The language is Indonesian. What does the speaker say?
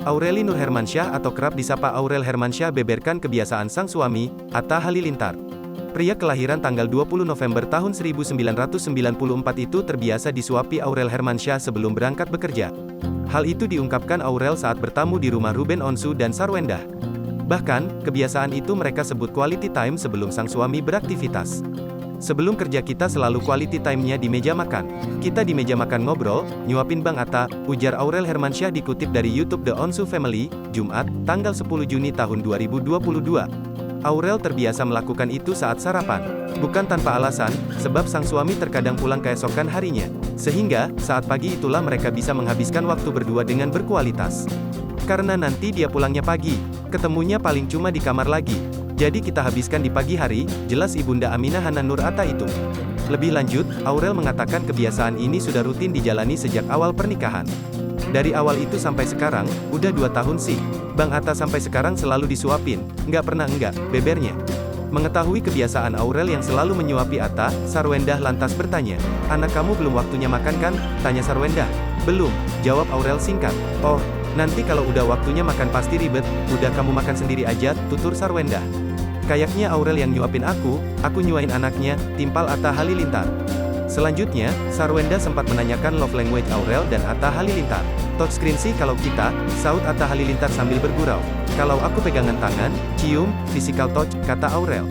Aureli Nur Hermansyah atau kerap disapa Aurel Hermansyah beberkan kebiasaan sang suami, Atta Halilintar. Pria kelahiran tanggal 20 November tahun 1994 itu terbiasa disuapi Aurel Hermansyah sebelum berangkat bekerja. Hal itu diungkapkan Aurel saat bertamu di rumah Ruben Onsu dan Sarwendah. Bahkan, kebiasaan itu mereka sebut quality time sebelum sang suami beraktivitas. Sebelum kerja kita selalu quality time-nya di meja makan. Kita di meja makan ngobrol, nyuapin Bang Atta, ujar Aurel Hermansyah dikutip dari YouTube The Onsu Family, Jumat, tanggal 10 Juni tahun 2022. Aurel terbiasa melakukan itu saat sarapan. Bukan tanpa alasan, sebab sang suami terkadang pulang keesokan harinya. Sehingga, saat pagi itulah mereka bisa menghabiskan waktu berdua dengan berkualitas. Karena nanti dia pulangnya pagi, ketemunya paling cuma di kamar lagi. Jadi kita habiskan di pagi hari, jelas Ibunda Aminah Hanan Nur Atta itu. Lebih lanjut, Aurel mengatakan kebiasaan ini sudah rutin dijalani sejak awal pernikahan. Dari awal itu sampai sekarang, udah 2 tahun sih. Bang Atta sampai sekarang selalu disuapin, nggak pernah enggak, bebernya. Mengetahui kebiasaan Aurel yang selalu menyuapi Atta, Sarwendah lantas bertanya, "Anak kamu belum waktunya makan kan?" tanya Sarwendah. "Belum," jawab Aurel singkat. "Oh, nanti kalau udah waktunya makan pasti ribet, udah kamu makan sendiri aja," tutur Sarwendah. "Kayaknya Aurel yang nyuapin aku nyuain anaknya," timpal Atta Halilintar. Selanjutnya, Sarwendah sempat menanyakan love language Aurel dan Atta Halilintar. "Touchscreen sih kalau kita," saut Atta Halilintar sambil bergurau. "Kalau aku pegangan tangan, cium, physical touch," kata Aurel.